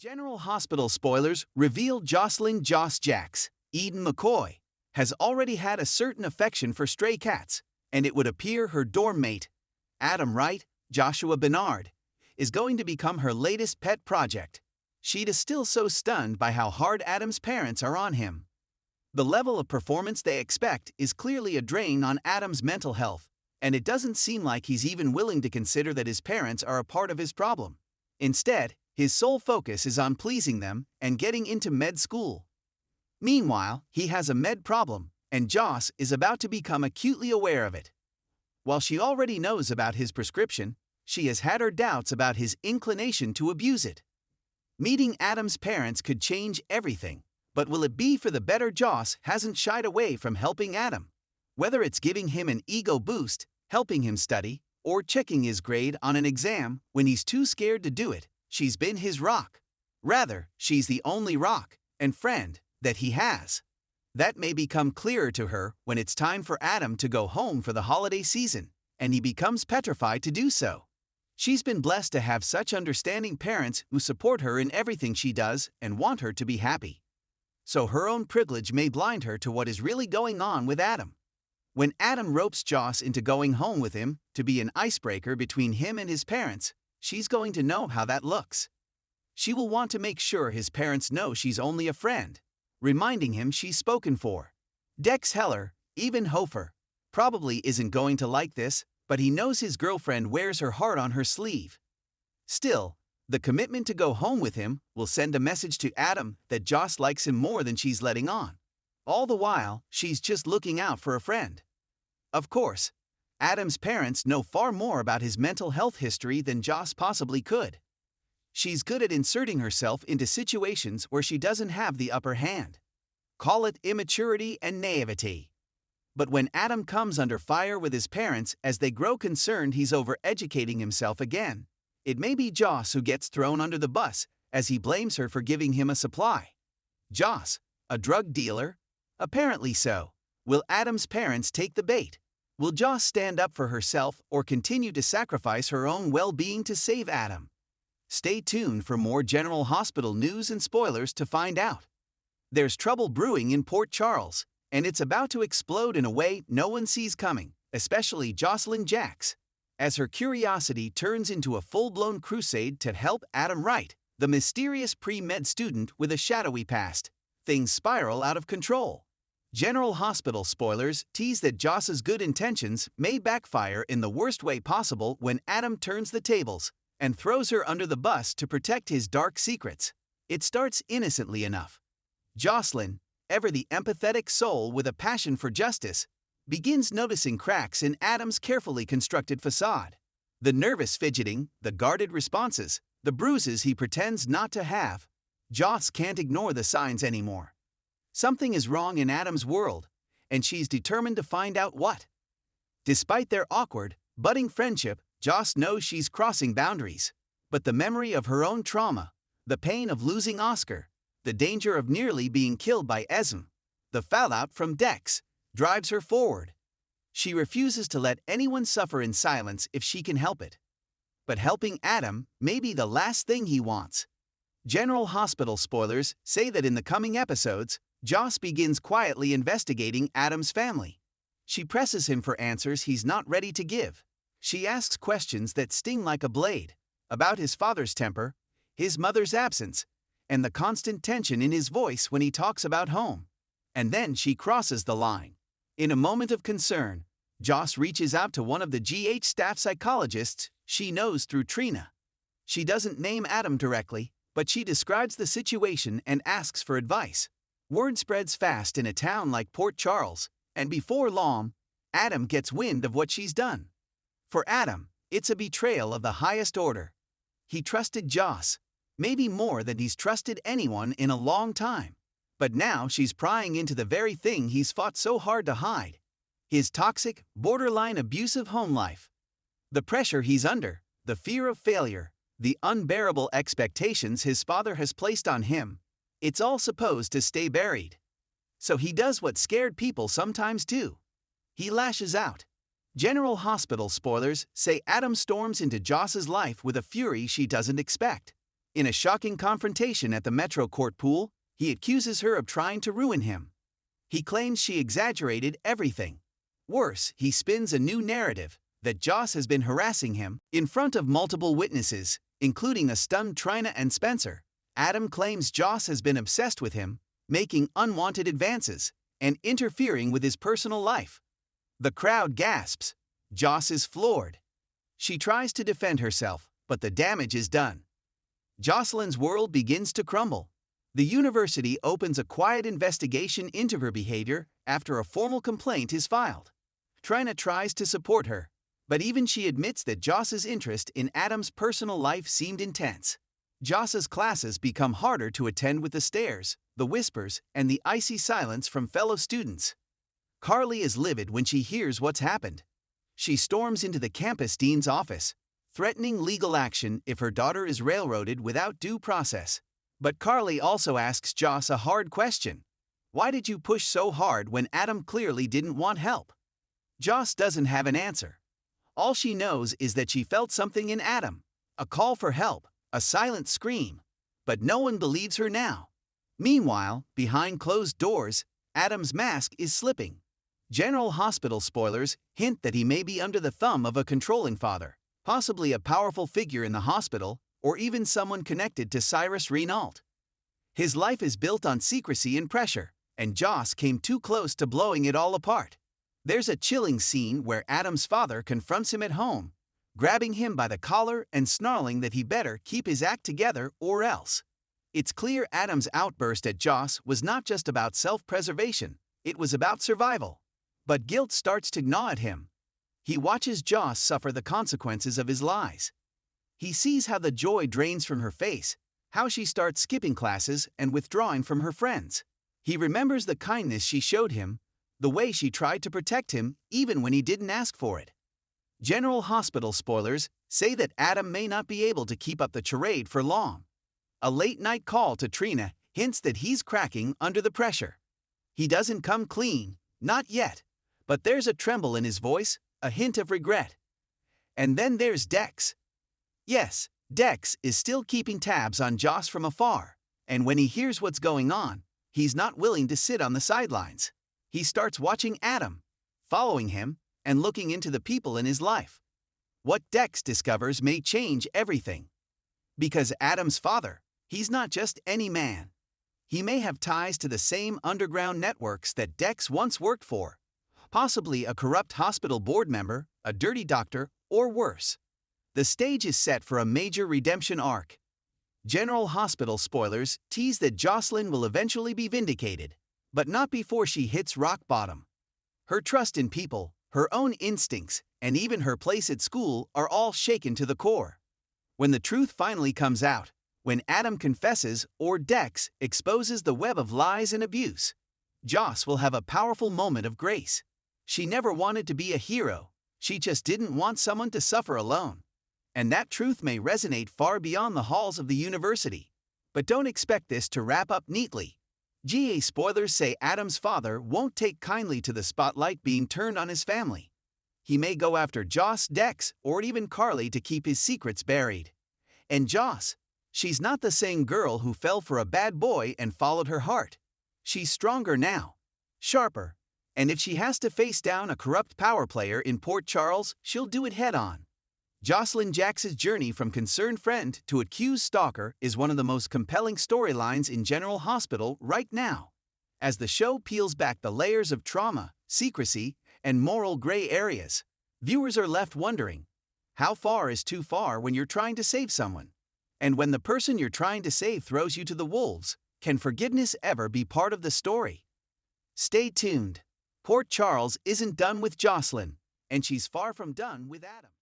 General Hospital spoilers reveal Josslyn Joss Jacks, Eden McCoy, has already had a certain affection for stray cats, and it would appear her dorm mate, Adam Wright, Joshua Bernard, is going to become her latest pet project. She is still so stunned by how hard Adam's parents are on him. The level of performance they expect is clearly a drain on Adam's mental health, and it doesn't seem like he's even willing to consider that his parents are a part of his problem. Instead, his sole focus is on pleasing them and getting into med school. Meanwhile, he has a med problem, and Joss is about to become acutely aware of it. While she already knows about his prescription, she has had her doubts about his inclination to abuse it. Meeting Adam's parents could change everything, but will it be for the better? Joss hasn't shied away from helping Adam. Whether it's giving him an ego boost, helping him study, or checking his grade on an exam when he's too scared to do it, she's been his rock. Rather, she's the only rock and friend that he has. That may become clearer to her when it's time for Adam to go home for the holiday season, and he becomes petrified to do so. She's been blessed to have such understanding parents who support her in everything she does and want her to be happy. So her own privilege may blind her to what is really going on with Adam. When Adam ropes Joss into going home with him to be an icebreaker between him and his parents, she's going to know how that looks. She will want to make sure his parents know she's only a friend, reminding him she's spoken for. Dex Heller, even Hofer, probably isn't going to like this, but he knows his girlfriend wears her heart on her sleeve. Still, the commitment to go home with him will send a message to Adam that Joss likes him more than she's letting on. All the while, she's just looking out for a friend. Of course, Adam's parents know far more about his mental health history than Joss possibly could. She's good at inserting herself into situations where she doesn't have the upper hand. Call it immaturity and naivety. But when Adam comes under fire with his parents as they grow concerned he's overeducating himself again, it may be Joss who gets thrown under the bus as he blames her for giving him a supply. Joss, a drug dealer? Apparently so. Will Adam's parents take the bait? Will Joss stand up for herself or continue to sacrifice her own well-being to save Adam? Stay tuned for more General Hospital news and spoilers to find out. There's trouble brewing in Port Charles, and it's about to explode in a way no one sees coming, especially Josslyn Jacks, as her curiosity turns into a full-blown crusade to help Adam Wright, the mysterious pre-med student with a shadowy past. Things spiral out of control. General Hospital spoilers tease that Joss's good intentions may backfire in the worst way possible when Adam turns the tables and throws her under the bus to protect his dark secrets. It starts innocently enough. Josslyn, ever the empathetic soul with a passion for justice, begins noticing cracks in Adam's carefully constructed facade. The nervous fidgeting, the guarded responses, the bruises he pretends not to have. Joss can't ignore the signs anymore. Something is wrong in Adam's world, and she's determined to find out what. Despite their awkward, budding friendship, Joss knows she's crossing boundaries. But the memory of her own trauma, the pain of losing Oscar, the danger of nearly being killed by Esm, the fallout from Dex, drives her forward. She refuses to let anyone suffer in silence if she can help it. But helping Adam may be the last thing he wants. General Hospital spoilers say that in the coming episodes, Joss begins quietly investigating Adam's family. She presses him for answers he's not ready to give. She asks questions that sting like a blade, about his father's temper, his mother's absence, and the constant tension in his voice when he talks about home. And then she crosses the line. In a moment of concern, Joss reaches out to one of the GH staff psychologists she knows through Trina. She doesn't name Adam directly, but she describes the situation and asks for advice. Word spreads fast in a town like Port Charles, and before long, Adam gets wind of what she's done. For Adam, it's a betrayal of the highest order. He trusted Joss, maybe more than he's trusted anyone in a long time. But now she's prying into the very thing he's fought so hard to hide: his toxic, borderline abusive home life. The pressure he's under, the fear of failure, the unbearable expectations his father has placed on him, it's all supposed to stay buried. So he does what scared people sometimes do. He lashes out. General Hospital spoilers say Adam storms into Joss's life with a fury she doesn't expect. In a shocking confrontation at the Metro Court pool, he accuses her of trying to ruin him. He claims she exaggerated everything. Worse, he spins a new narrative that Joss has been harassing him in front of multiple witnesses, including a stunned Trina and Spencer. Adam claims Joss has been obsessed with him, making unwanted advances, and interfering with his personal life. The crowd gasps. Joss is floored. She tries to defend herself, but the damage is done. Josslyn's world begins to crumble. The university opens a quiet investigation into her behavior after a formal complaint is filed. Trina tries to support her, but even she admits that Joss's interest in Adam's personal life seemed intense. Joss's classes become harder to attend with the stares, the whispers, and the icy silence from fellow students. Carly is livid when she hears what's happened. She storms into the campus dean's office, threatening legal action if her daughter is railroaded without due process. But Carly also asks Joss a hard question. Why did you push so hard when Adam clearly didn't want help? Joss doesn't have an answer. All she knows is that she felt something in Adam, a call for help, a silent scream. But no one believes her now. Meanwhile, behind closed doors, Adam's mask is slipping. General Hospital spoilers hint that he may be under the thumb of a controlling father, possibly a powerful figure in the hospital, or even someone connected to Cyrus Renault. His life is built on secrecy and pressure, and Joss came too close to blowing it all apart. There's a chilling scene where Adam's father confronts him at home, grabbing him by the collar and snarling that he better keep his act together or else. It's clear Adam's outburst at Joss was not just about self-preservation, it was about survival. But guilt starts to gnaw at him. He watches Joss suffer the consequences of his lies. He sees how the joy drains from her face, how she starts skipping classes and withdrawing from her friends. He remembers the kindness she showed him, the way she tried to protect him even when he didn't ask for it. General Hospital spoilers say that Adam may not be able to keep up the charade for long. A late-night call to Trina hints that he's cracking under the pressure. He doesn't come clean, not yet, but there's a tremble in his voice, a hint of regret. And then there's Dex. Yes, Dex is still keeping tabs on Joss from afar, and when he hears what's going on, he's not willing to sit on the sidelines. He starts watching Adam, following him, and looking into the people in his life. What Dex discovers may change everything. Because Adam's father, he's not just any man. He may have ties to the same underground networks that Dex once worked for, possibly a corrupt hospital board member, a dirty doctor, or worse. The stage is set for a major redemption arc. General Hospital spoilers tease that Josslyn will eventually be vindicated, but not before she hits rock bottom. Her trust in people, her own instincts, and even her place at school are all shaken to the core. When the truth finally comes out, when Adam confesses or Dex exposes the web of lies and abuse, Joss will have a powerful moment of grace. She never wanted to be a hero, she just didn't want someone to suffer alone. And that truth may resonate far beyond the halls of the university. But don't expect this to wrap up neatly. GA spoilers say Adam's father won't take kindly to the spotlight being turned on his family. He may go after Joss, Dex, or even Carly to keep his secrets buried. And Joss, she's not the same girl who fell for a bad boy and followed her heart. She's stronger now, sharper, and if she has to face down a corrupt power player in Port Charles, she'll do it head-on. Josslyn Jax's journey from concerned friend to accused stalker is one of the most compelling storylines in General Hospital right now. As the show peels back the layers of trauma, secrecy, and moral gray areas, viewers are left wondering, how far is too far when you're trying to save someone? And when the person you're trying to save throws you to the wolves, can forgiveness ever be part of the story? Stay tuned. Port Charles isn't done with Josslyn, and she's far from done with Adam.